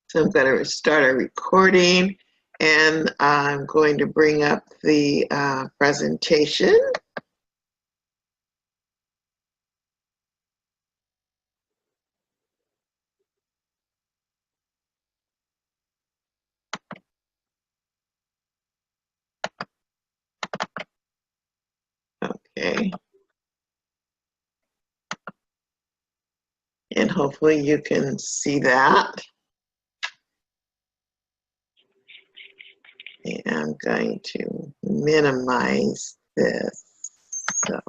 So I'm going to start a recording, and I'm going to bring up the presentation. Okay. And hopefully you can see that. And I'm going to minimize this. So,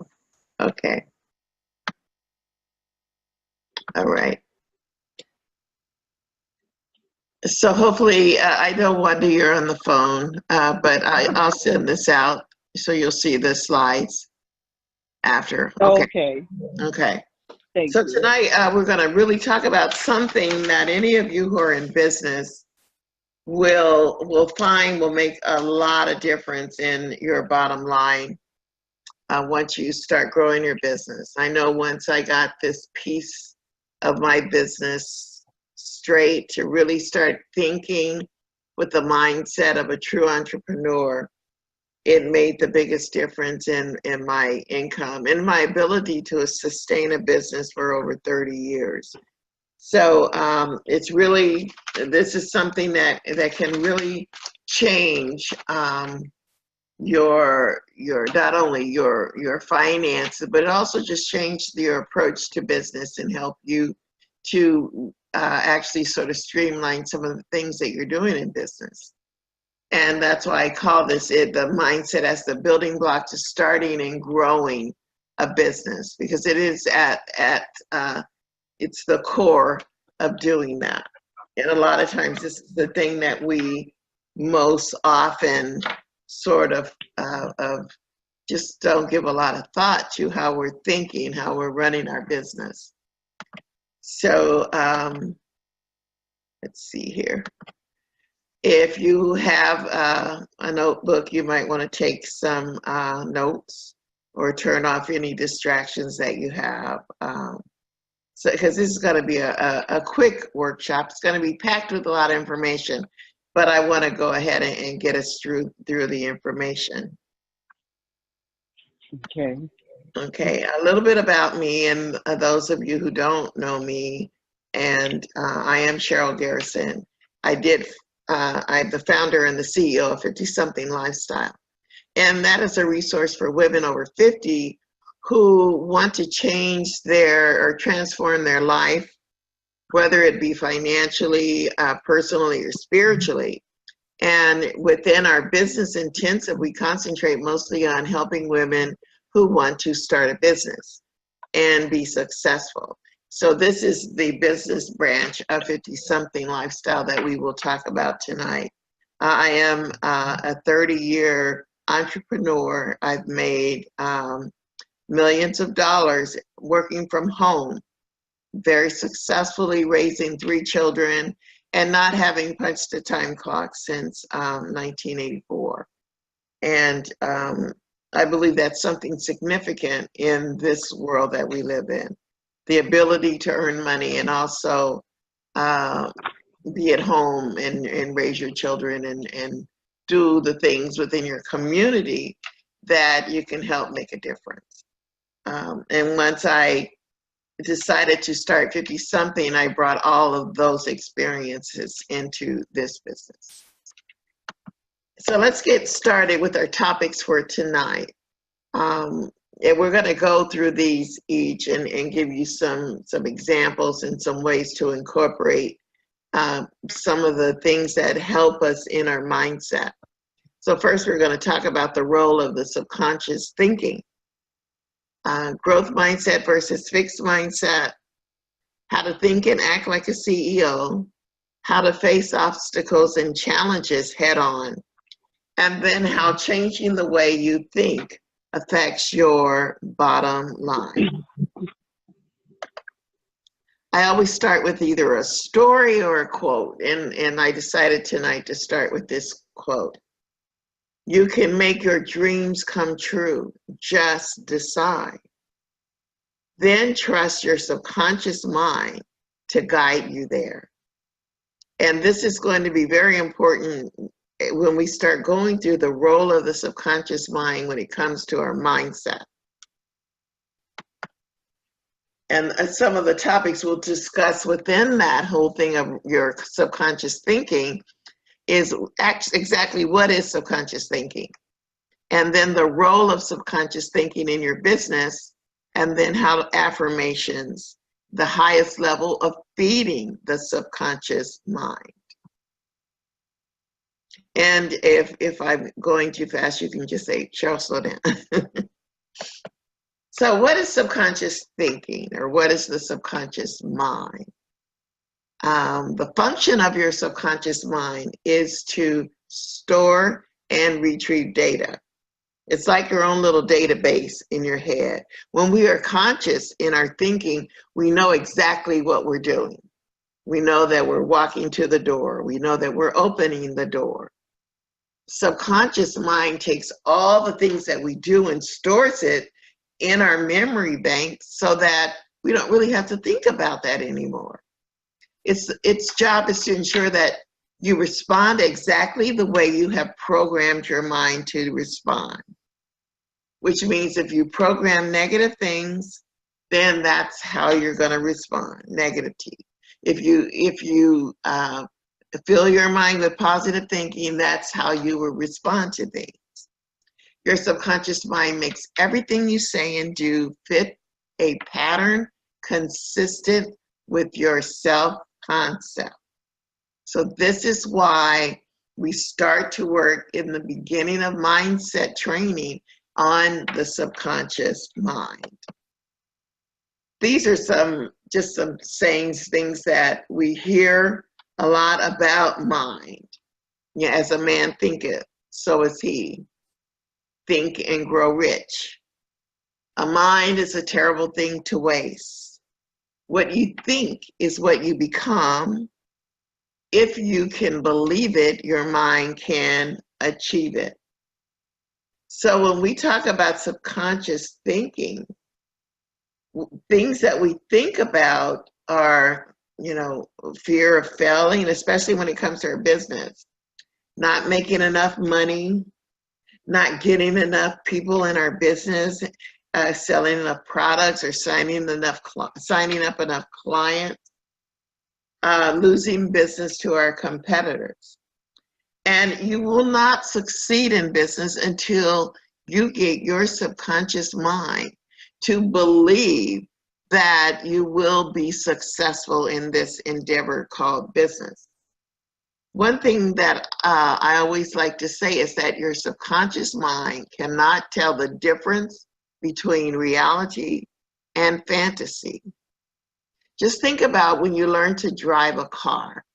okay. All right. So hopefully, I don't wonder you're on the phone, but I'll send this out so you'll see the slides after. Okay. Okay. Okay. Thank So you. tonight we're going to really talk about something that any of you who are in business will find will make a lot of difference in your bottom line once you start growing your business. I know once I got this piece of my business straight to really start thinking with the mindset of a true entrepreneur, it made the biggest difference in my income and my ability to sustain a business for over 30 years. So it's really, this is something that can really change your not only your finances, but it also just changed your approach to business and help you to actually sort of streamline some of the things that you're doing in business. And that's why I call this the mindset as the building block to starting and growing a business, because it is it's the core of doing that. And a lot of times this is the thing that we most often sort of just don't give a lot of thought to, how we're thinking, how we're running our business. So let's see here. If you have a notebook, you might want to take some notes or turn off any distractions that you have. So, because this is going to be a quick workshop. It's going to be packed with a lot of information, but I want to go ahead and get us through the information. Okay. Okay, a little bit about me and those of you who don't know me, and I am Cheryl Garrison. I'm the founder and the CEO of 50 Something Lifestyle. And that is a resource for women over 50 who want to change or transform their life, whether it be financially, personally, or spiritually. And within our business intensive, we concentrate mostly on helping women who want to start a business and be successful. So this is the business branch of 50 Something Lifestyle that we will talk about tonight. I am a 30-year entrepreneur. I've made millions of dollars working from home, very successfully raising 3 children and not having punched a time clock since 1984. And I believe that's something significant in this world that we live in. The ability to earn money and also be at home and raise your children and do the things within your community that you can help make a difference. And once I decided to start 50 Something, I brought all of those experiences into this business. So let's get started with our topics for tonight. And we're going to go through these each and give you some examples and some ways to incorporate some of the things that help us in our mindset. So first, we're going to talk about the role of the subconscious thinking. Growth mindset versus fixed mindset, how to think and act like a CEO, how to face obstacles and challenges head on, and then how changing the way you think affects your bottom line. I always start with either a story or a quote, and I decided tonight to start with this quote. You can make your dreams come true, just decide. Then trust your subconscious mind to guide you there. And this is going to be very important when we start going through the role of the subconscious mind when it comes to our mindset. And some of the topics we'll discuss within that whole thing of your subconscious thinking is exactly what is subconscious thinking, and then the role of subconscious thinking in your business, and then how affirmations, the highest level of feeding the subconscious mind. And if I'm going too fast, you can just say, Cheryl, slow down. So what is subconscious thinking, or what is the subconscious mind? The function of your subconscious mind is to store and retrieve data. It's like your own little database in your head. When we are conscious in our thinking, we know exactly what we're doing. We know that we're walking to the door. We know that we're opening the door. Subconscious mind takes all the things that we do and stores it in our memory bank so that we don't really have to think about that anymore. Its job is to ensure that you respond exactly the way you have programmed your mind to respond. Which means if you program negative things, then that's how you're going to respond, negativity. If you fill your mind with positive thinking, that's how you will respond to things. Your subconscious mind makes everything you say and do fit a pattern consistent with your self-concept. So this is why we start to work in the beginning of mindset training on the subconscious mind. These are just some sayings, things that we hear a lot about mind. Yeah, as a man thinketh, so is he. Think and grow rich. A mind is a terrible thing to waste. What you think is what you become. If you can believe it, your mind can achieve it. So when we talk about subconscious thinking, things that we think about are, fear of failing, especially when it comes to our business, not making enough money, not getting enough people in our business, selling enough products, or signing up enough clients, losing business to our competitors. And you will not succeed in business until you get your subconscious mind to believe that you will be successful in this endeavor called business. One thing that I always like to say is that your subconscious mind cannot tell the difference between reality and fantasy. Just think about when you learn to drive a car.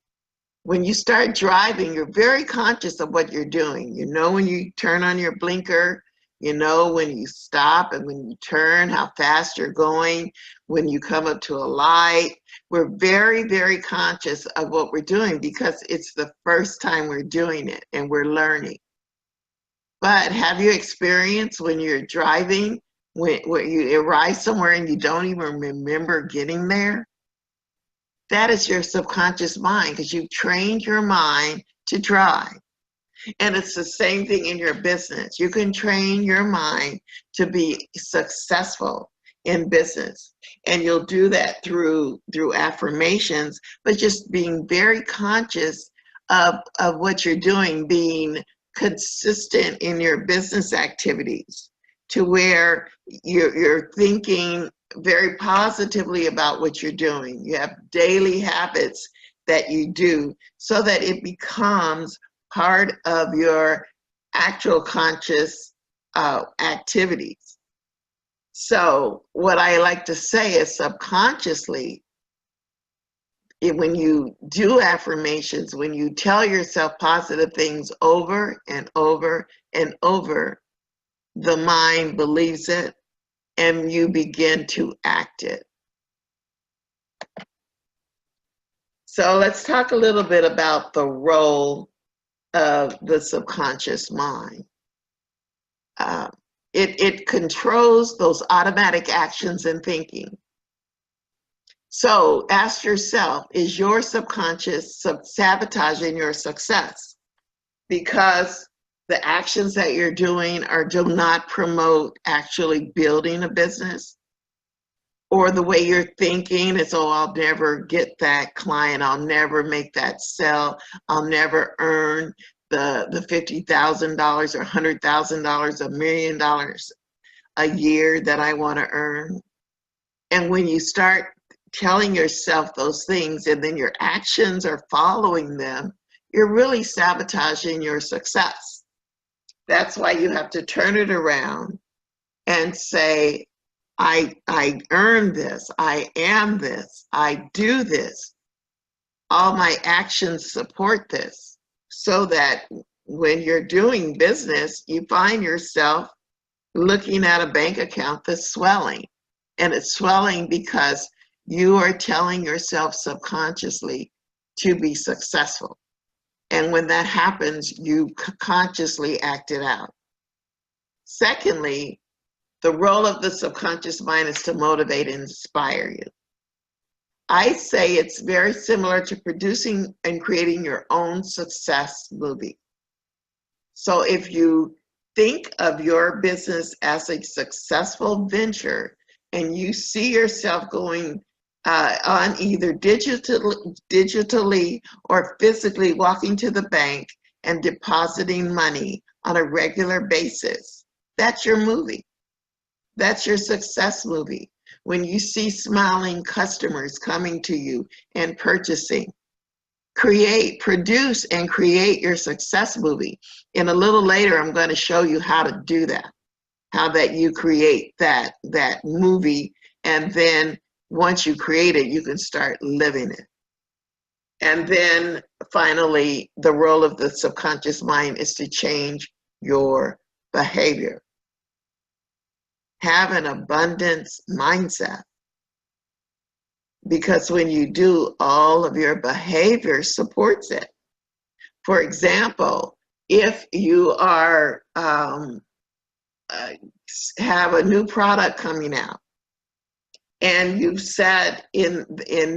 When you start driving, you're very conscious of what you're doing. You know when you turn on your blinker, you know when you stop and when you turn, how fast you're going, when you come up to a light. We're very, very conscious of what we're doing because it's the first time we're doing it and we're learning. But have you experienced when you're driving, when you arrive somewhere and you don't even remember getting there? That is your subconscious mind because you've trained your mind to drive. And it's the same thing in your business. You can train your mind to be successful in business. And you'll do that through affirmations, but just being very conscious of what you're doing, being consistent in your business activities to where you're thinking very positively about what you're doing. You have daily habits that you do so that it becomes part of your actual conscious activities. So what I like to say is subconsciously, when you do affirmations, when you tell yourself positive things over and over and over, the mind believes it and you begin to act it. So let's talk a little bit about the role of the subconscious mind. It controls those automatic actions and thinking. So ask yourself, is your subconscious sabotaging your success? Because the actions that you're doing do not promote actually building a business, or the way you're thinking is, oh, I'll never get that client, I'll never make that sell, I'll never earn the $50,000 or $100,000, $1 million a year that I want to earn. And when you start telling yourself those things and then your actions are following them, you're really sabotaging your success. That's why you have to turn it around and say, I earn this, I am this, I do this. All my actions support this, so that when you're doing business, you find yourself looking at a bank account that's swelling. And it's swelling because you are telling yourself subconsciously to be successful. And when that happens, you consciously act it out. Secondly, the role of the subconscious mind is to motivate and inspire you. I say it's very similar to producing and creating your own success movie. So if you think of your business as a successful venture and you see yourself going on either digitally or physically walking to the bank and depositing money on a regular basis, that's your movie. That's your success movie. When you see smiling customers coming to you and purchasing, produce and create your success movie. And a little later, I'm going to show you how to do that, how that you create that movie. And then once you create it, you can start living it. And then finally, the role of the subconscious mind is to change your behavior. Have an abundance mindset, because when you do, all of your behavior supports it. For example, if you are have a new product coming out and you've said in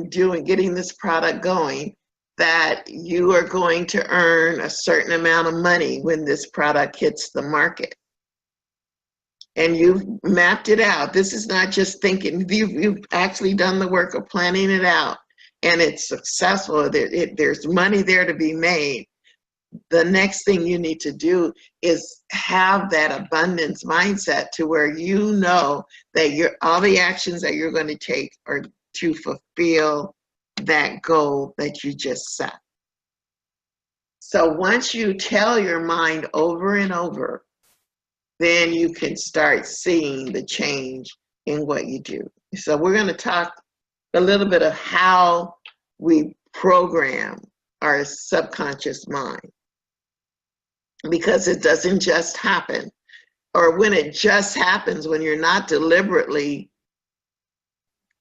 getting this product going that you are going to earn a certain amount of money when this product hits the market, and you've mapped it out. This is not just thinking, you've actually done the work of planning it out, and it's successful. There's money there to be made. The next thing you need to do is have that abundance mindset to where you know that all the actions that you're going to take are to fulfill that goal that you just set. So once you tell your mind over and over, then you can start seeing the change in what you do. So we're going to talk a little bit of how we program our subconscious mind, because it doesn't just happen. Or when it just happens, when you're not deliberately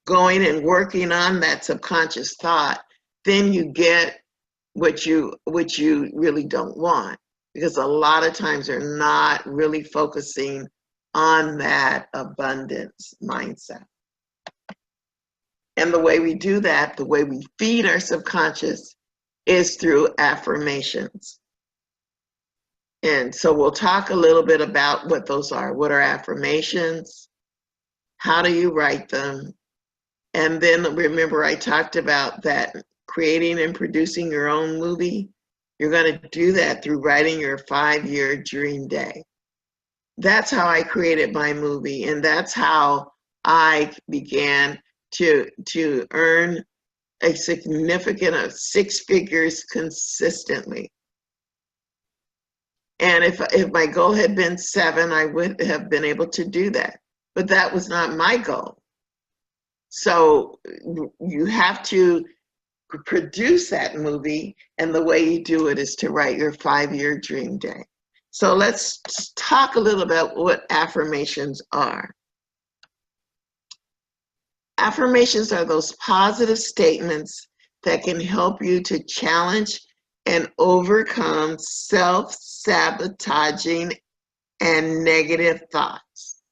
going and working on that subconscious thought, then you get what you really don't want. Because a lot of times they're not really focusing on that abundance mindset. And the way we do that, the way we feed our subconscious, is through affirmations. And so we'll talk a little bit about what those are. What are affirmations? How do you write them? And then remember, I talked about that creating and producing your own movie. You're going to do that through writing your 5-year dream day. That's how I created my movie, and that's how I began to earn a significant of 6 figures consistently. And if my goal had been 7, I would have been able to do that. But that was not my goal. So you have to produce that movie, and the way you do it is to write your 5-year dream day. So let's talk a little about what affirmations are. Affirmations are those positive statements that can help you to challenge and overcome self-sabotaging and negative thoughts.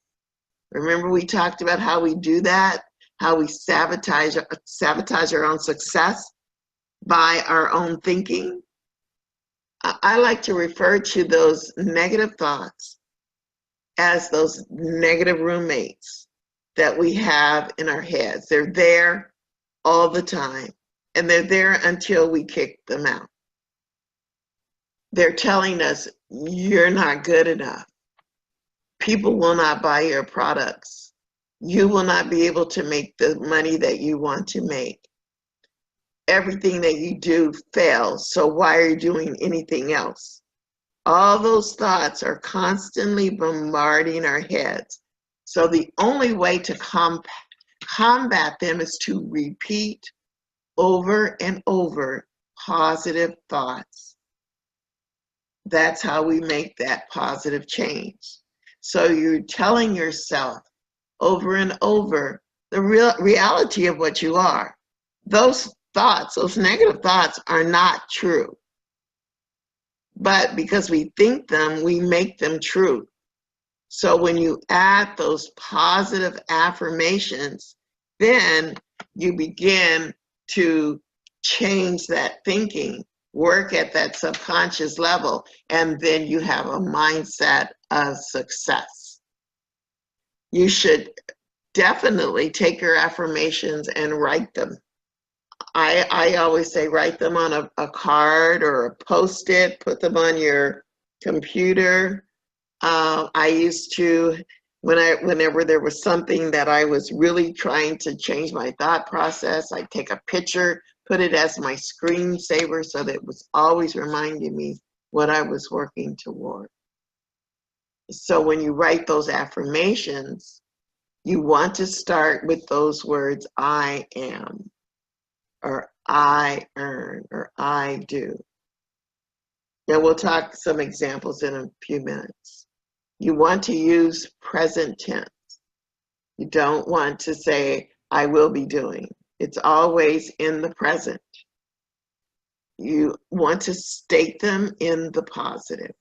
Remember, we talked about how we do that? how we sabotage our own success by our own thinking. I like to refer to those negative thoughts as those negative roommates that we have in our heads. They're there all the time, and they're there until we kick them out. They're telling us, you're not good enough. People will not buy your products. You will not be able to make the money that you want to make. Everything that you do fails, so why are you doing anything else? All those thoughts are constantly bombarding our heads. So the only way to combat them is to repeat over and over positive thoughts. That's how we make that positive change. So you're telling yourself over and over the reality of what you are. Those thoughts, those negative thoughts, are not true. But because we think them, we make them true. So when you add those positive affirmations, then you begin to change that thinking, work at that subconscious level, and then you have a mindset of success. You should definitely take your affirmations and write them. I always say write them on a card or a Post-it, put them on your computer. I used to, whenever there was something that I was really trying to change my thought process, I'd take a picture, put it as my screensaver so that it was always reminding me what I was working toward. So when you write those affirmations, you want to start with those words, I am, or I earn, or I do. Now we'll talk some examples in a few minutes. You want to use present tense. You don't want to say, I will be doing. It's always in the present. You want to state them in the positive.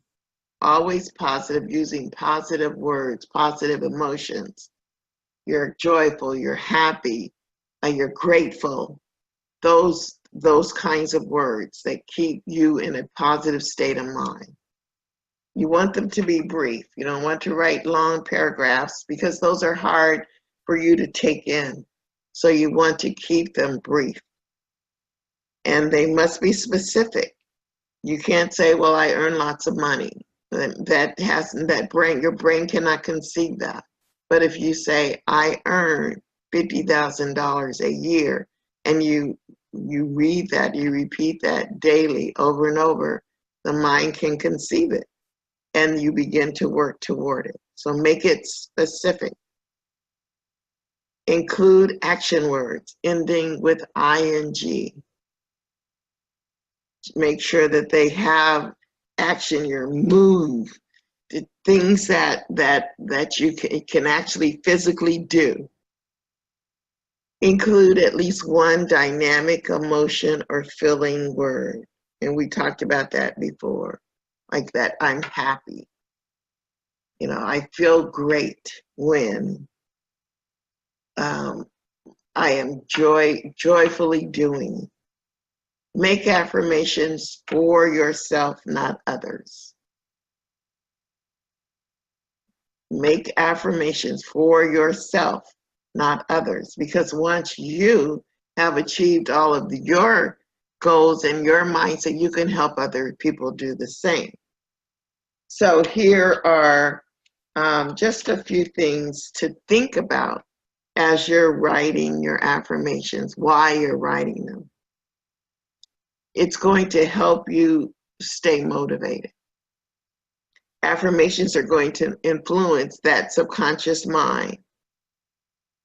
Always positive, using positive words, positive emotions. You're joyful, you're happy, you're grateful. Those kinds of words that keep you in a positive state of mind. You want them to be brief. You don't want to write long paragraphs because those are hard for you to take in. So you want to keep them brief. And they must be specific. You can't say, well, I earn lots of money. Your brain cannot conceive that. But if you say, I earn $50,000 a year, and you read that, you repeat that daily over and over, the mind can conceive it, and you begin to work toward it. So make it specific. Include action words ending with ing. Make sure that they have action, your move, the things that you can actually physically do. Include at least one dynamic emotion or feeling word. And we talked about that before, like that I'm happy. You know, I feel great when I am joyfully doing. Make affirmations for yourself, not others. Make affirmations for yourself, not others. Because once you have achieved all of your goals in your mindset, you can help other people do the same. So here are just a few things to think about as you're writing your affirmations, why you're writing them. It's going to help you stay motivated. Affirmations are going to influence that subconscious mind.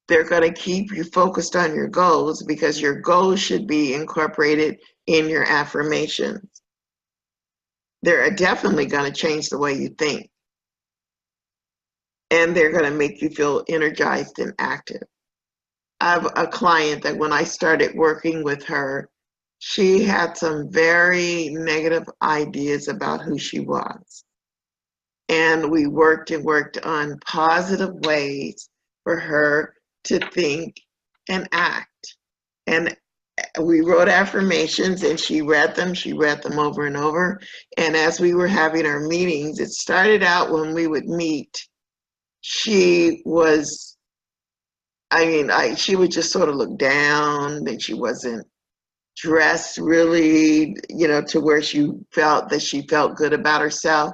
They're going to keep you focused on your goals because your goals should be incorporated in your affirmations. They're definitely going to change the way you think. And they're going to make you feel energized and active. I have a client that when I started working with her, she had some very negative ideas about who she was. And we worked on positive ways for her to think and act. And we wrote affirmations and she read them over and over. And as we were having our meetings, it started out when we would meet, she was, she would just sort of look down, and she wasn't dressed really, to where she felt good about herself.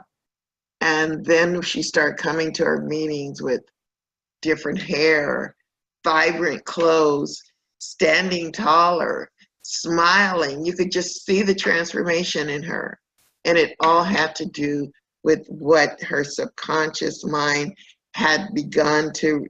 And then she started coming to our meetings with different hair, vibrant clothes, standing taller, smiling. You could just see the transformation in her. And it all had to do with what her subconscious mind had begun to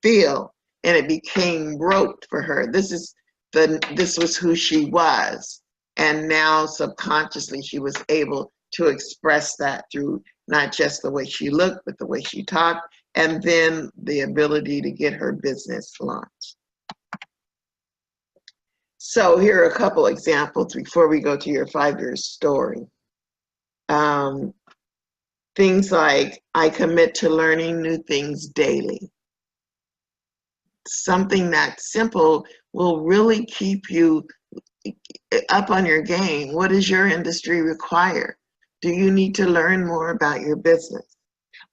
feel. And it became rote for her. This was who she was. And now subconsciously she was able to express that through not just the way she looked, but the way she talked, and then the ability to get her business launched. So here are a couple examples before we go to your 5-year story. Things like, I commit to learning new things daily. Something that simple will really keep you up on your game. What does your industry require? Do you need to learn more about your business?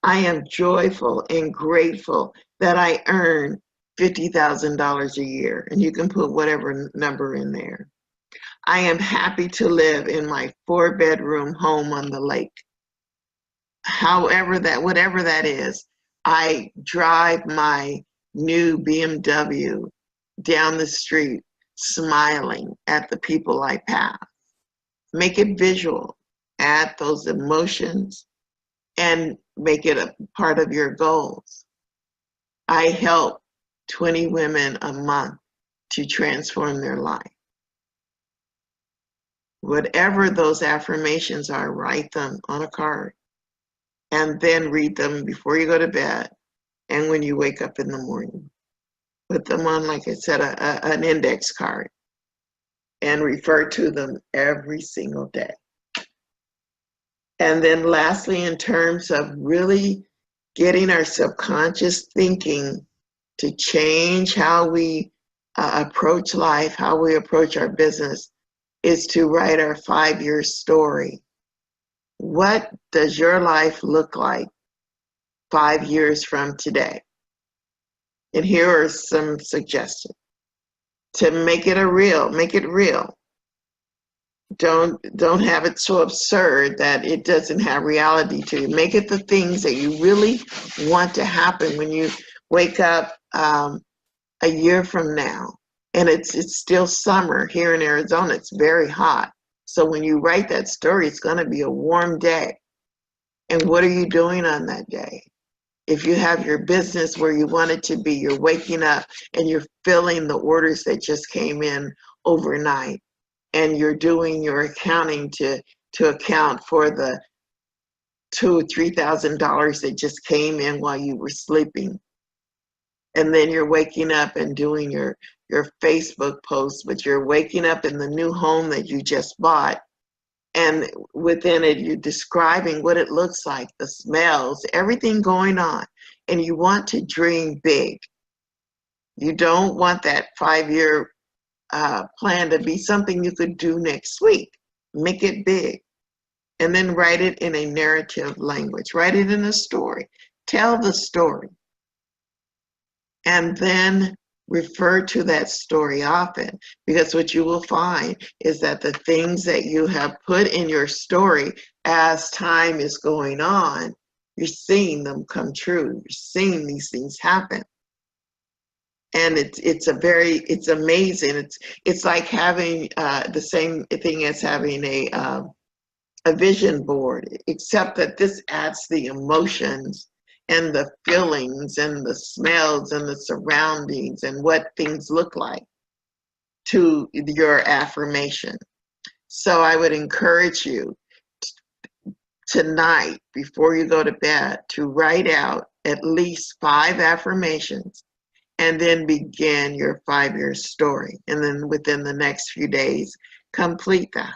I am joyful and grateful that I earn $50,000 a year, and you can put whatever number in there. I am happy to live in my 4-bedroom home on the lake. Whatever that is, I drive my new BMW down the street smiling at the people I pass. Make it visual, add those emotions, and make it a part of your goals. I help 20 women a month to transform their life. Whatever those affirmations are, write them on a card and then read them before you go to bed and when you wake up in the morning. Put them on, like I said, an index card and refer to them every single day. And then lastly, in terms of really getting our subconscious thinking to change how we approach life, how we approach our business, is to write our 5-year story. What does your life look like 5 years from today? And here are some suggestions. To make it real. Don't have it so absurd that it doesn't have reality to you. Make it the things that you really want to happen when you wake up a year from now. And it's still summer here in Arizona. It's very hot. So when you write that story, it's going to be a warm day. And what are you doing on that day? If you have your business where you want it to be, you're waking up and you're filling the orders that just came in overnight. And you're doing your accounting to account for the $2,000 or $3,000 that just came in while you were sleeping. And then you're waking up and doing your Facebook posts, but you're waking up in the new home that you just bought. And within it, you're describing what it looks like, the smells, everything going on. And you want to dream big. You don't want that 5-year plan to be something you could do next week. Make it big. And then write it in a narrative language. Write it in a story. Tell the story. And then refer to that story often, because what you will find is that the things that you have put in your story as time is going on, you're seeing them come true. You're seeing these things happen. And it's amazing. It's like having the same thing as having a vision board, except that this adds the emotions and the feelings and the smells and the surroundings and what things look like to your affirmation. So I would encourage you tonight, before you go to bed, to write out at least 5 affirmations and then begin your 5-year story. And then within the next few days, complete that,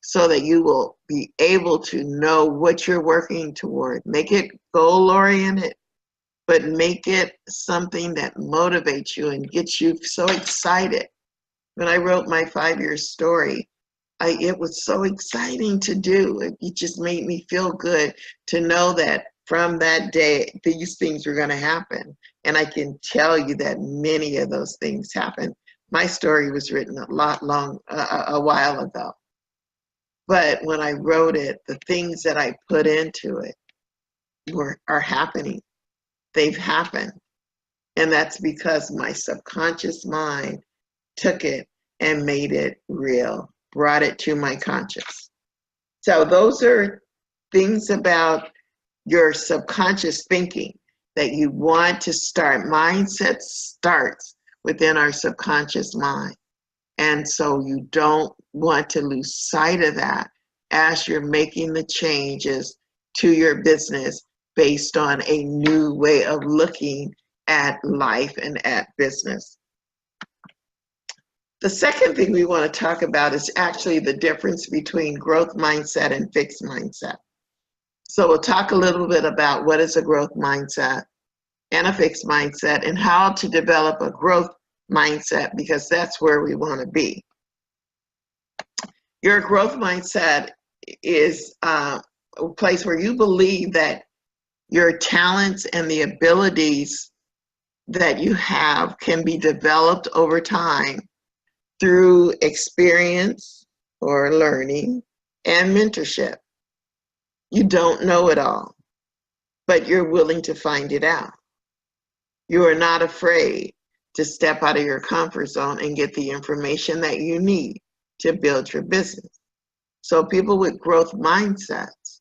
so that you will be able to know what you're working toward. Make it goal-oriented but make it something that motivates you and gets you so excited. When I wrote my 5-year story, it was so exciting to do. It just made me feel good to know that from that day, these things were going to happen. And I can tell you that many of those things happened. My story was written a while ago. But when I wrote it, the things that I put into it are happening. They've happened. And that's because my subconscious mind took it and made it real, brought it to my conscious. So those are things about your subconscious thinking that you want to start. Mindset starts within our subconscious mind. And so you don't want to lose sight of that as you're making the changes to your business based on a new way of looking at life and at business. The second thing we want to talk about is actually the difference between growth mindset and fixed mindset. So we'll talk a little bit about what is a growth mindset and a fixed mindset and how to develop a growth mindset, because that's where we want to be. Your growth mindset is a place where you believe that your talents and the abilities that you have can be developed over time through experience or learning and mentorship. You don't know it all, but you're willing to find it out. You are not afraid to step out of your comfort zone and get the information that you need to build your business. So people with growth mindsets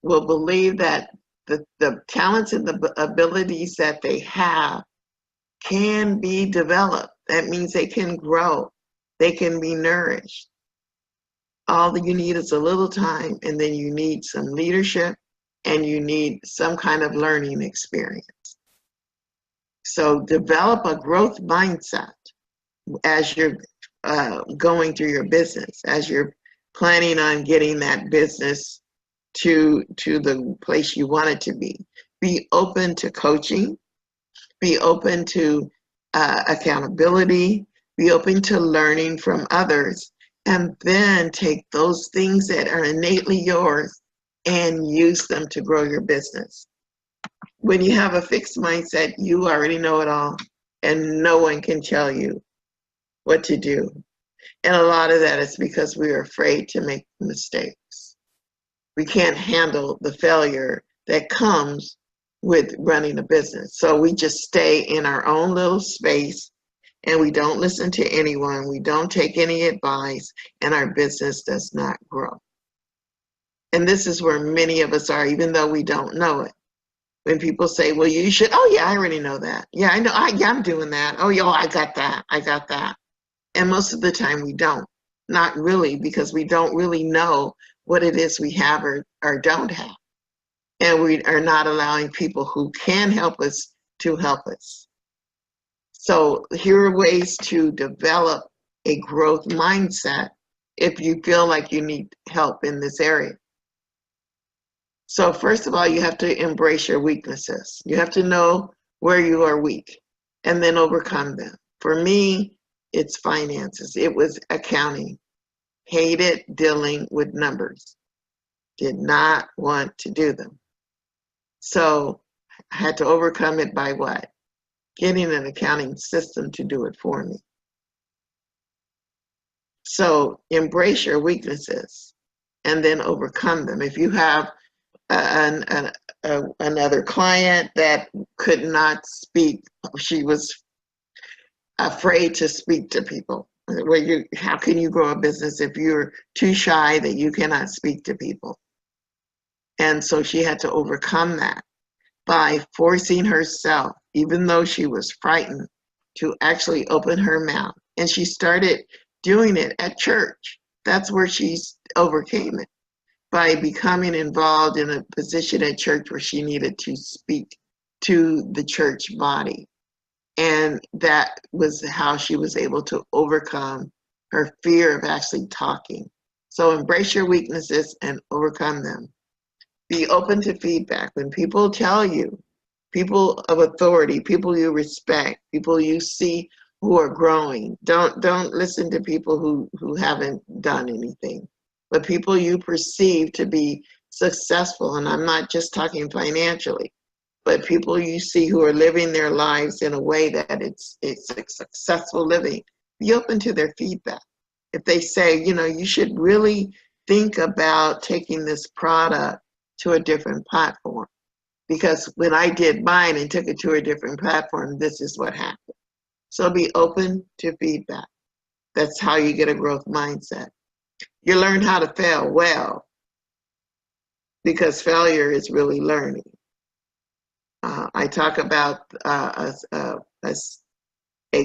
will believe that the talents and the abilities that they have can be developed. That means they can grow. They can be nourished. All that you need is a little time, and then you need some leadership, and you need some kind of learning experience. So develop a growth mindset as you're going through your business, as you're planning on getting that business to the place you want it to be. Be open to coaching, be open to accountability, be open to learning from others, and then take those things that are innately yours and use them to grow your business. When you have a fixed mindset, you already know it all, and no one can tell you what to do. And a lot of that is because we're afraid to make mistakes. We can't handle the failure that comes with running a business. So we just stay in our own little space, and we don't listen to anyone. We don't take any advice, and our business does not grow. And this is where many of us are, even though we don't know it. When people say, well, you should, oh yeah, I already know that. Yeah, I know, I'm doing that. Oh, yo, I got that. And most of the time we don't. Not really, because we don't really know what it is we have or don't have. And we are not allowing people who can help us to help us. So here are ways to develop a growth mindset if you feel like you need help in this area. So first of all, you have to embrace your weaknesses. You have to know where you are weak and then overcome them. For me, it's finances. It was accounting. Hated dealing with numbers. Did not want to do them. So I had to overcome it by what? Getting an accounting system to do it for me. So embrace your weaknesses and then overcome them. If you have another client that could not speak, she was afraid to speak to people. How can you grow a business if you're too shy that you cannot speak to people? And so she had to overcome that by forcing herself, even though she was frightened, to actually open her mouth. And she started doing it at church. That's where she overcame it, by becoming involved in a position at church where she needed to speak to the church body. And that was how she was able to overcome her fear of actually talking. So embrace your weaknesses and overcome them. Be open to feedback. When people tell you, people of authority, people you respect, people you see who are growing. Don't listen to people who haven't done anything, but people you perceive to be successful. And I'm not just talking financially, but people you see who are living their lives in a way that it's a successful living. Be open to their feedback. If they say, you know, you should really think about taking this product to a different platform, because when I did mine and took it to a different platform, this is what happened. So be open to feedback. That's how you get a growth mindset. You learn how to fail well, because failure is really learning. I talk about a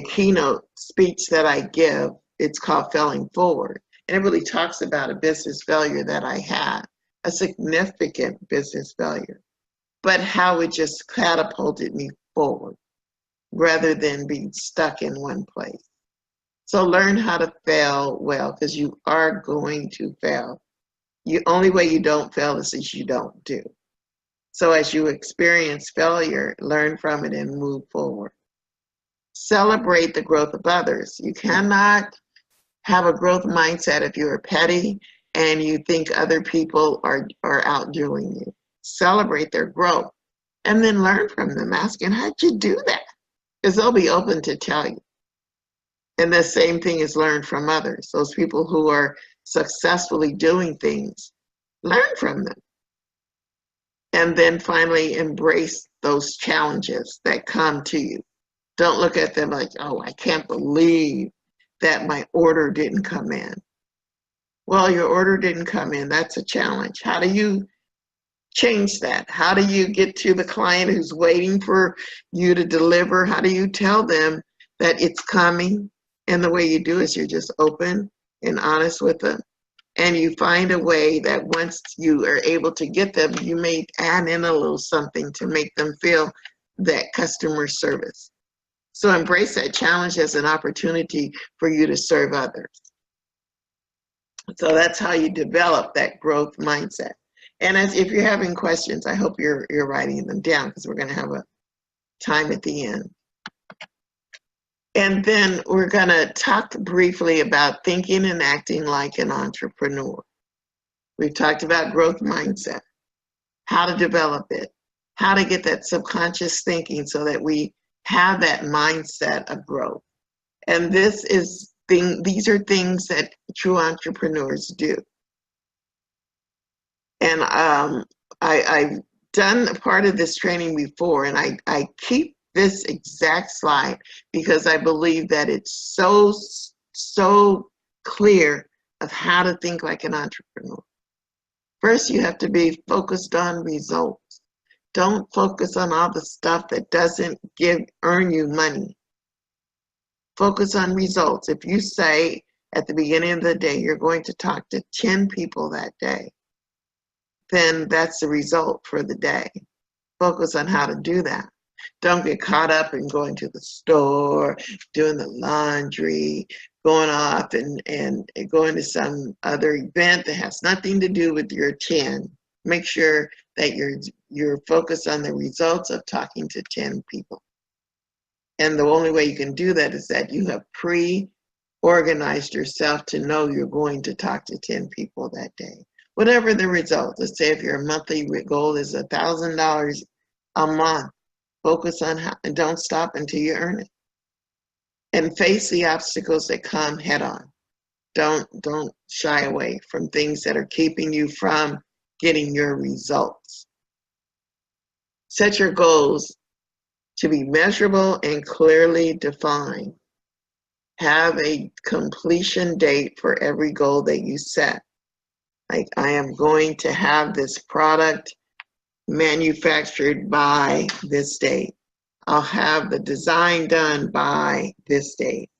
keynote speech that I give. It's called Failing Forward. And it really talks about a business failure that I had, a significant business failure, but how it just catapulted me forward rather than being stuck in one place. So learn how to fail well, because you are going to fail. The only way you don't fail is if you don't do. So as you experience failure, learn from it and move forward. Celebrate the growth of others. You cannot have a growth mindset if you're petty and you think other people are outdoing you. Celebrate their growth and then learn from them, asking, how'd you do that? Because they'll be open to tell you. And the same thing is learn from others. Those people who are successfully doing things, learn from them. And then finally embrace those challenges that come to you. Don't look at them like, oh, I can't believe that my order didn't come in. Well, your order didn't come in. That's a challenge. How do you change that? How do you get to the client who's waiting for you to deliver? How do you tell them that it's coming? And the way you do is you're just open and honest with them. And you find a way that once you are able to get them, you may add in a little something to make them feel that customer service. So embrace that challenge as an opportunity for you to serve others. So that's how you develop that growth mindset. And if you're having questions, I hope you're writing them down, because we're going to have a time at the end. And then we're going to talk briefly about thinking and acting like an entrepreneur. We've talked about growth mindset, how to develop it, how to get that subconscious thinking so that we have that mindset of growth. And these are things that true entrepreneurs do. And I've done a part of this training before, and I keep this exact slide because I believe that it's so clear of how to think like an entrepreneur. First, you have to be focused on results. Don't focus on all the stuff that doesn't earn you money. Focus on results. If you say at the beginning of the day you're going to talk to 10 people that day, then that's the result for the day. Focus on how to do that. Don't get caught up in going to the store, doing the laundry, going off and going to some other event that has nothing to do with your 10. Make sure that you're focused on the results of talking to 10 people. And the only way you can do that is that you have pre-organized yourself to know you're going to talk to 10 people that day. Whatever the result, let's say if your monthly goal is $1,000 a month, focus on how, and don't stop until you earn it. And face the obstacles that come head on. Don't shy away from things that are keeping you from getting your results. Set your goals to be measurable and clearly defined. Have a completion date for every goal that you set. Like, I am going to have this product manufactured by this date. I'll have the design done by this date.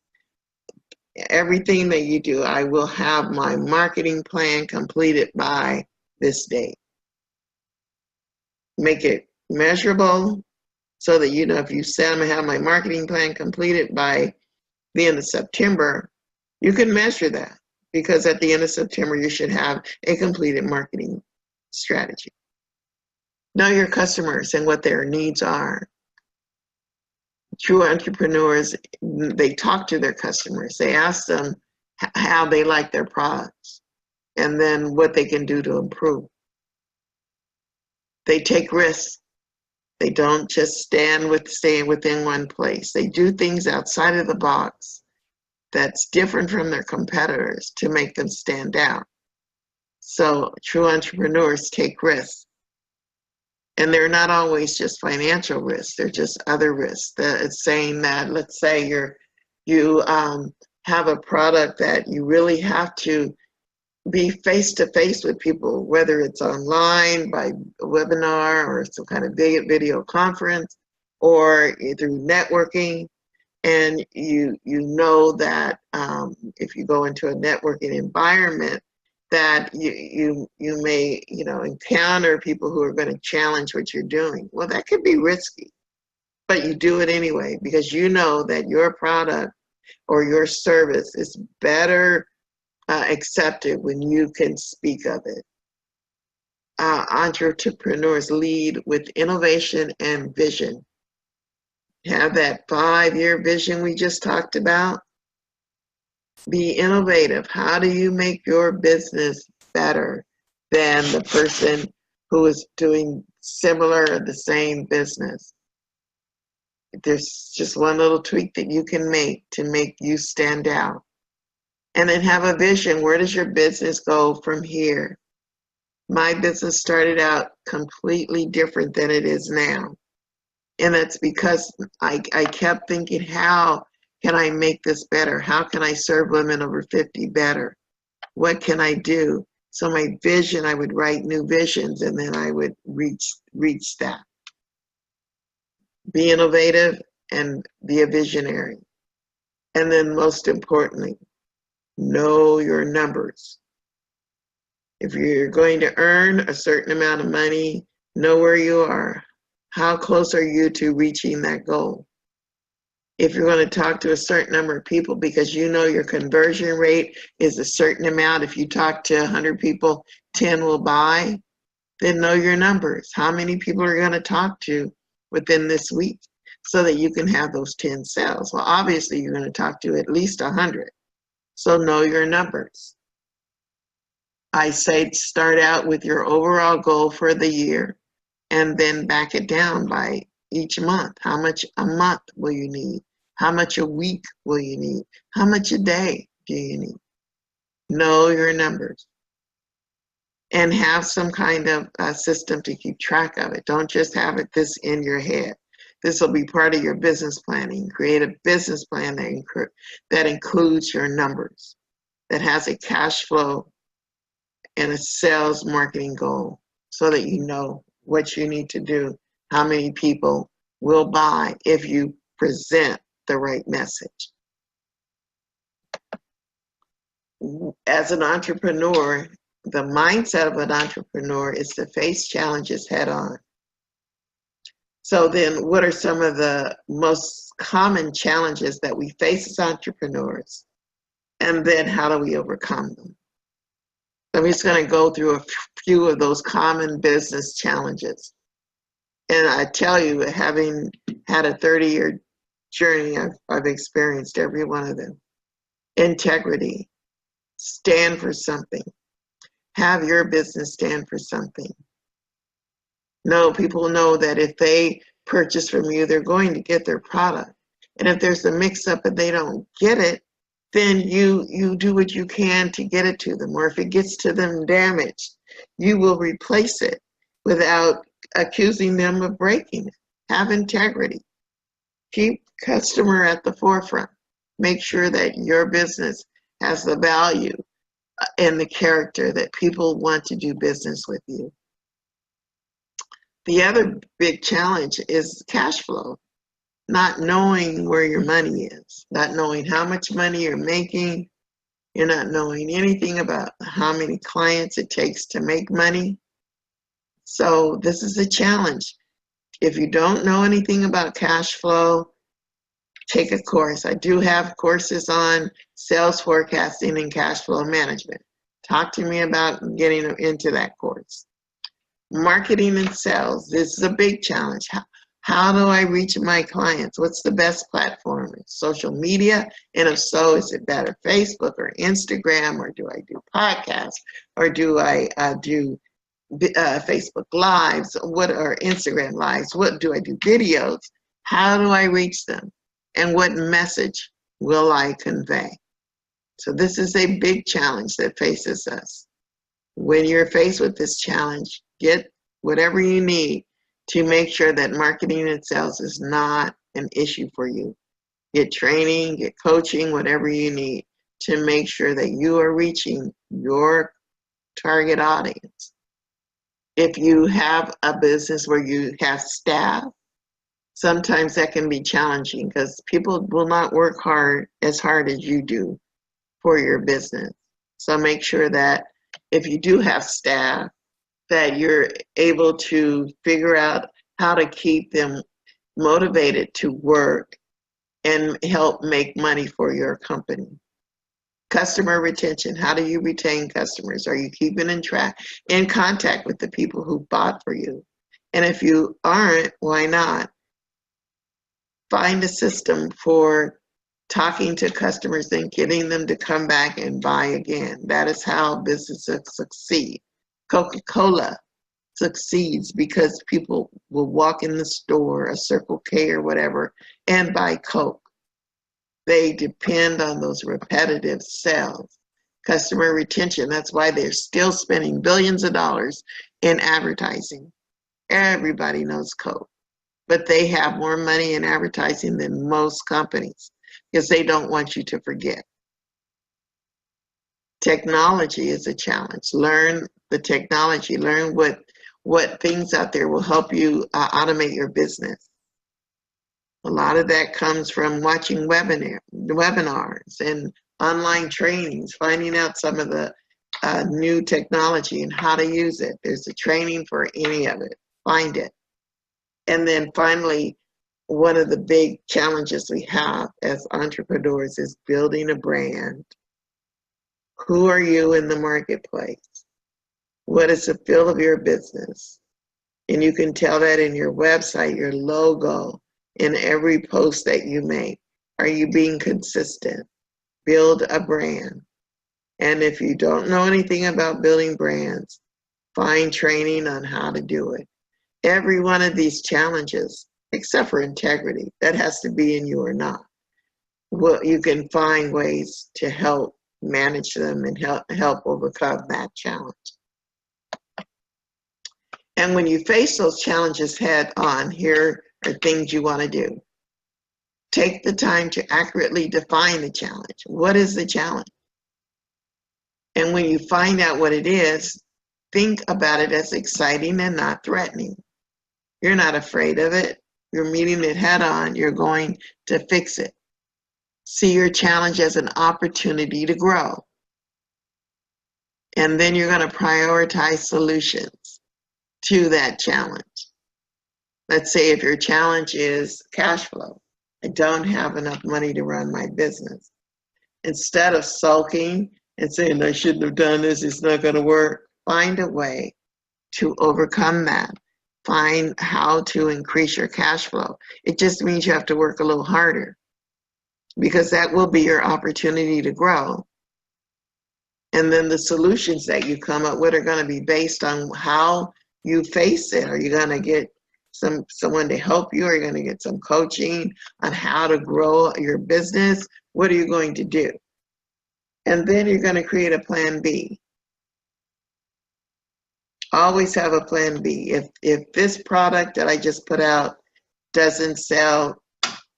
Everything that you do, I will have my marketing plan completed by this date. Make it measurable so that you know if you say I'm gonna have my marketing plan completed by the end of September, you can measure that, because at the end of September you should have a completed marketing strategy. Know your customers and what their needs are. True entrepreneurs, they talk to their customers. They ask them how they like their products and then what they can do to improve. They take risks. They don't just stay within one place. They do things outside of the box that's different from their competitors to make them stand out. So true entrepreneurs take risks. And they're not always just financial risks, they're just other risks. It's saying that, let's say you have a product that you really have to be face-to-face with people, whether it's online, by a webinar, or some kind of video conference, or through networking. And you know that if you go into a networking environment, that you may encounter people who are going to challenge what you're doing. Well, that could be risky, but you do it anyway because you know that your product or your service is better accepted when you can speak of it. Entrepreneurs lead with innovation and vision. Have that 5-year vision we just talked about. Be innovative. How do you make your business better than the person who is doing similar or the same business? There's just one little tweak that you can make to make you stand out. And then have a vision. Where does your business go from here? My business started out completely different than it is now. And that's because I kept thinking, how can I make this better? How can I serve women over 50 better? What can I do? So my vision, I would write new visions and then I would reach that. Be innovative and be a visionary. And then most importantly, know your numbers. If you're going to earn a certain amount of money, know where you are. How close are you to reaching that goal? If you're going to talk to a certain number of people because you know your conversion rate is a certain amount, if you talk to 100 people, 10 will buy, then know your numbers. How many people are you going to talk to within this week so that you can have those 10 sales? Well, obviously you're going to talk to at least 100. So know your numbers. I say start out with your overall goal for the year and then back it down by each month. How much a month will you need? How much a week will you need? How much a day do you need? Know your numbers and have some kind of system to keep track of it. Don't just have this in your head. This will be part of your business planning. Create a business plan that includes your numbers, that has a cash flow and a sales marketing goal so that you know what you need to do, how many people will buy if you present the right message. As an entrepreneur, the mindset of an entrepreneur is to face challenges head on. So then what are some of the most common challenges that we face as entrepreneurs? And then how do we overcome them? I'm just going to go through a few of those common business challenges. And I tell you, having had a 30-year journey, I've experienced every one of them. Integrity. Stand for something. Have your business stand for something. No, people know that if they purchase from you, they're going to get their product. And if there's a mix-up and they don't get it, then you do what you can to get it to them. Or if it gets to them damaged, you will replace it without accusing them of breaking it. Have integrity. Keep customer at the forefront. Make sure that your business has the value and the character that people want to do business with you. The other big challenge is cash flow. Not knowing where your money is, not knowing how much money you're making. You're not knowing anything about how many clients it takes to make money. So this is a challenge. If you don't know anything about cash flow, take a course. I do have courses on sales forecasting and cash flow management. Talk to me about getting into that course. Marketing and sales, this is a big challenge. How do I reach my clients? What's the best platform? Social media? And if so, is it better Facebook or Instagram, or do I do podcasts, or do I do Facebook Lives, or Instagram Lives? What do I do? Videos? How do I reach them? And what message will I convey? So this is a big challenge that faces us. When you're faced with this challenge, get whatever you need to make sure that marketing and sales is not an issue for you. Get training, get coaching, whatever you need to make sure that you are reaching your target audience. If you have a business where you have staff, sometimes that can be challenging because people will not work as hard as you do for your business. So make sure that if you do have staff, that you're able to figure out how to keep them motivated to work and help make money for your company. Customer retention, how do you retain customers? Are you keeping in contact with the people who bought for you? And if you aren't, why not? Find a system for talking to customers and getting them to come back and buy again. That is how businesses succeed. Coca-Cola succeeds because people will walk in the store, a Circle K or whatever, and buy Coke. They depend on those repetitive sales. Customer retention, that's why they're still spending billions of dollars in advertising. Everybody knows Coke, but they have more money in advertising than most companies because they don't want you to forget. Technology is a challenge. Learn the technology, learn what things out there will help you automate your business. A lot of that comes from watching webinars and online trainings, finding out some of the new technology and how to use it. There's a training for any of it. Find it. And then finally, one of the big challenges we have as entrepreneurs is building a brand. Who are you in the marketplace? What is the feel of your business? And you can tell that in your website, your logo, in every post that you make. Are you being consistent? Build a brand. And if you don't know anything about building brands, find training on how to do it. Every one of these challenges, except for integrity, that has to be in you or not. Well, you can find ways to help manage them and help overcome that challenge. And when you face those challenges head on, here are things you want to do. Take the time to accurately define the challenge. What is the challenge? And when you find out what it is, think about it as exciting and not threatening. You're not afraid of it. You're meeting it head on. You're going to fix it. See your challenge as an opportunity to grow. And then you're going to prioritize solutions to that challenge. Let's say if your challenge is cash flow. I don't have enough money to run my business. Instead of sulking and saying, I shouldn't have done this, it's not going to work, find a way to overcome that. Find how to increase your cash flow. It just means you have to work a little harder because that will be your opportunity to grow. And then the solutions that you come up with are going to be based on how you face it. Are you going to get someone to help you? Are you going to get some coaching on how to grow your business? What are you going to do? And then you're going to create a plan B. Always have a plan B. If this product that I just put out doesn't sell,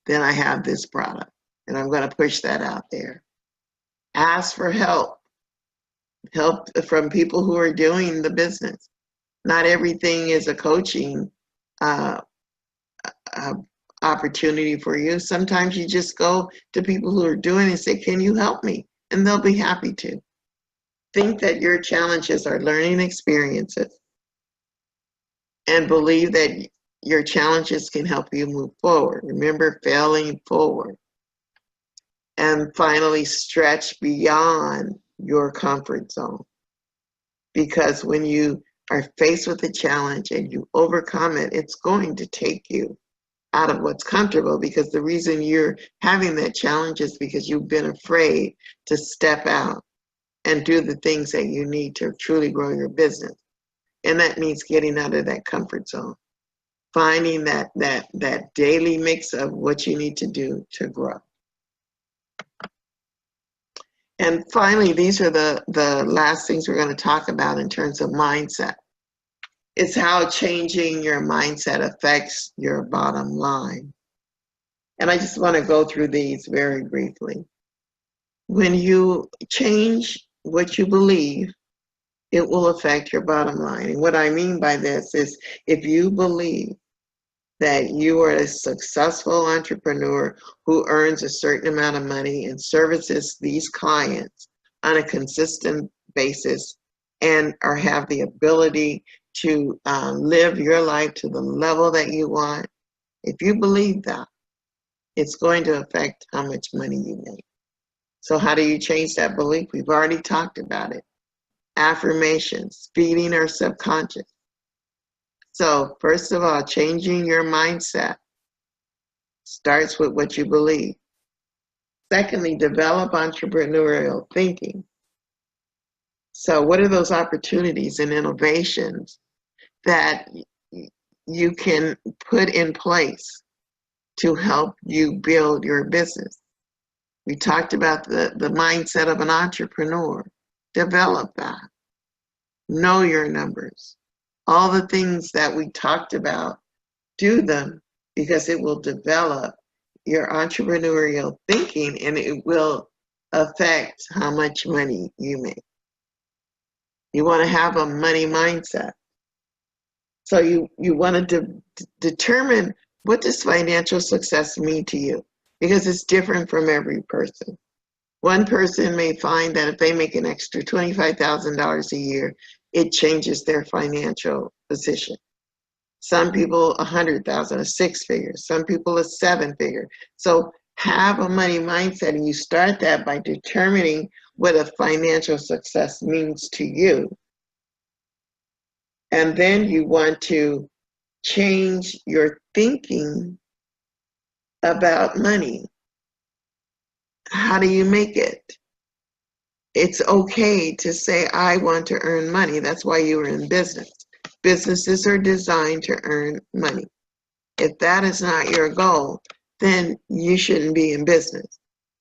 then I have this product and I'm going to push that out there. Ask for help from people who are doing the business. Not everything is a coaching opportunity for you. Sometimes you just go to people who are doing it and say, can you help me? And they'll be happy to. Think that your challenges are learning experiences and believe that your challenges can help you move forward. Remember, failing forward. And finally, stretch beyond your comfort zone. Because when you are faced with a challenge and you overcome it, it's going to take you out of what's comfortable, because the reason you're having that challenge is because you've been afraid to step out and do the things that you need to truly grow your business. And that means getting out of that comfort zone, finding that daily mix of what you need to do to grow. And finally, these are the last things we're going to talk about in terms of mindset. It's how changing your mindset affects your bottom line. And I just want to go through these very briefly. When you change what you believe, it will affect your bottom line. And what I mean by this is, if you believe that you are a successful entrepreneur who earns a certain amount of money and services these clients on a consistent basis and or have the ability to live your life to the level that you want, if you believe that, it's going to affect how much money you make. So how do you change that belief? We've already talked about it. Affirmations, feeding our subconscious. So first of all, changing your mindset starts with what you believe. Secondly, develop entrepreneurial thinking. So what are those opportunities and innovations that you can put in place to help you build your business? We talked about the mindset of an entrepreneur. Develop that. Know your numbers. All the things that we talked about, do them, because it will develop your entrepreneurial thinking and it will affect how much money you make. You want to have a money mindset. So you want to determine, what does financial success mean to you? Because it's different from every person. One person may find that if they make an extra $25,000 a year, it changes their financial position. Some people 100,000, a six figure. Some people a seven figure. So have a money mindset, and you start that by determining what a financial success means to you. And then you want to change your thinking about money. How do you make it? It's okay to say, I want to earn money. That's why you are in business. Businesses are designed to earn money. If that is not your goal, then you shouldn't be in business.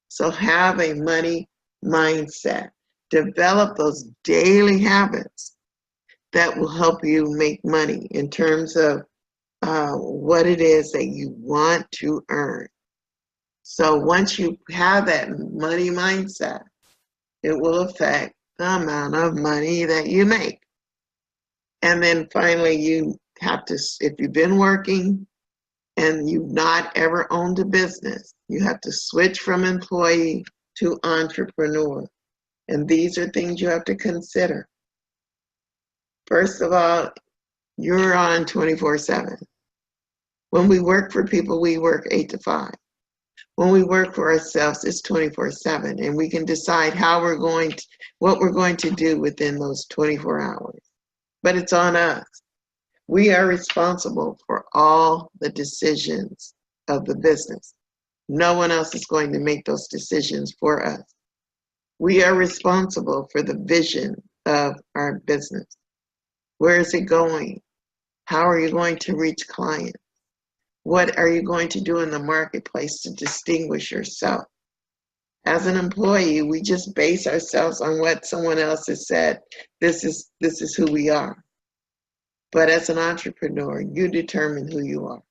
So have a money mindset. Develop those daily habits that will help you make money in terms of what it is that you want to earn. So once you have that money mindset, it will affect the amount of money that you make. And then finally, you have to, if you've been working and you've not ever owned a business, you have to switch from employee to entrepreneur. And these are things you have to consider. First of all, you're on 24/7. When we work for people, we work 8 to 5. When we work for ourselves, it's 24/7, and we can decide what we're going to do within those 24 hours. But it's on us. We are responsible for all the decisions of the business. No one else is going to make those decisions for us. We are responsible for the vision of our business. Where is it going? How are you going to reach clients? What are you going to do in the marketplace to distinguish yourself? As an employee, we just base ourselves on what someone else has said. This is who we are. But as an entrepreneur, you determine who you are.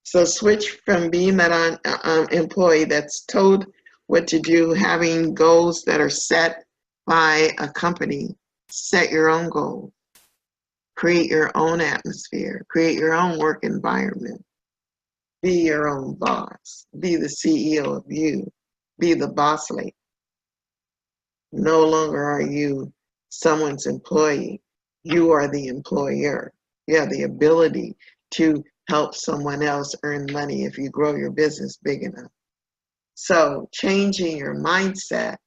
So switch from being that employee that's told what to do, having goals that are set by a company. Set your own goals. Create your own atmosphere. Create your own work environment. Be your own boss. Be the CEO of you. Be the boss lady. No longer are you someone's employee. You are the employer. You have the ability to help someone else earn money if you grow your business big enough. So changing your mindset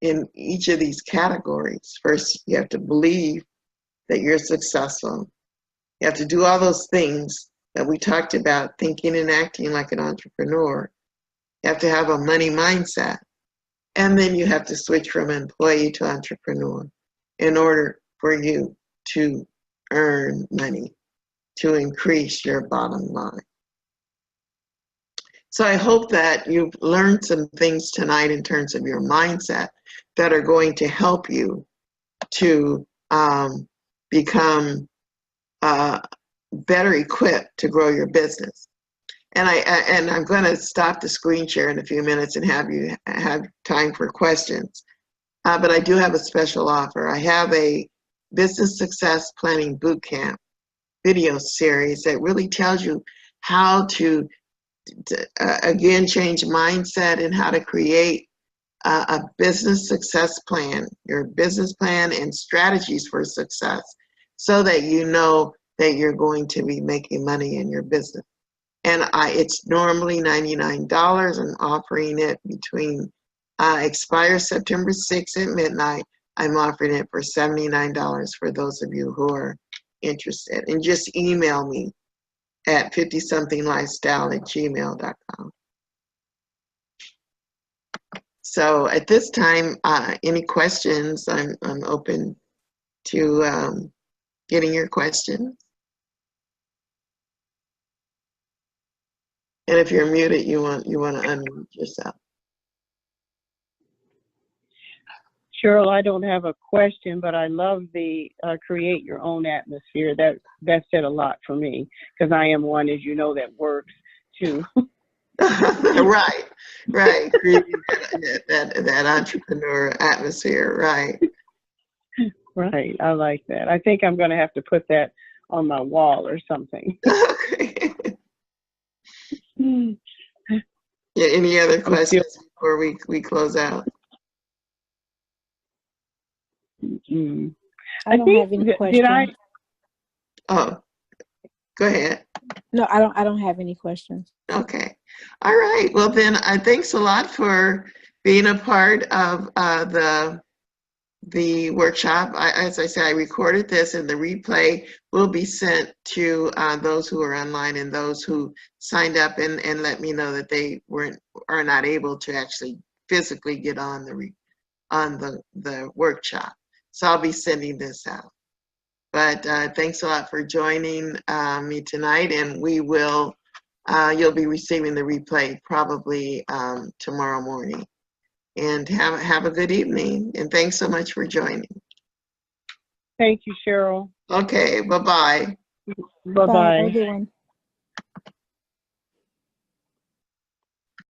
in each of these categories. First, you have to believe that you're successful. You have to do all those things that we talked about, thinking and acting like an entrepreneur. You have to have a money mindset. And then you have to switch from employee to entrepreneur in order for you to earn money, to increase your bottom line. So I hope that you've learned some things tonight in terms of your mindset that are going to help you to become better equipped to grow your business. And I'm going to stop the screen share in a few minutes and have you have time for questions. But I do have a special offer. I have a business success planning bootcamp video series that really tells you how to again, change mindset and how to create a business success plan, your business plan and strategies for success, so that you know that you're going to be making money in your business. And it's normally $99. I'm offering it between, expires September 6th at midnight. I'm offering it for $79 for those of you who are interested. And just email me at 50somethinglifestyle@gmail.com. So at this time, any questions? I'm open to getting your questions. And if you're muted, you want to unmute yourself. Cheryl, I don't have a question, but I love the create your own atmosphere. That said a lot for me, because I am one, as you know, that works too. Right. Creating that entrepreneur atmosphere, right. Right, I like that. I think I'm going to have to put that on my wall or something. Okay. Yeah, any other questions before we close out? I don't have any questions. Oh, go ahead. No, I don't have any questions. Okay. All right. Well, then, thanks a lot for being a part of the workshop. As I said, I recorded this, and the replay will be sent to those who are online and those who signed up and let me know that they are not able to actually physically get on the workshop. So I'll be sending this out. But thanks a lot for joining me tonight, and we will. You'll be receiving the replay probably tomorrow morning. And have a good evening. And thanks so much for joining. Thank you, Cheryl. Okay, bye-bye. Bye-bye. Everyone.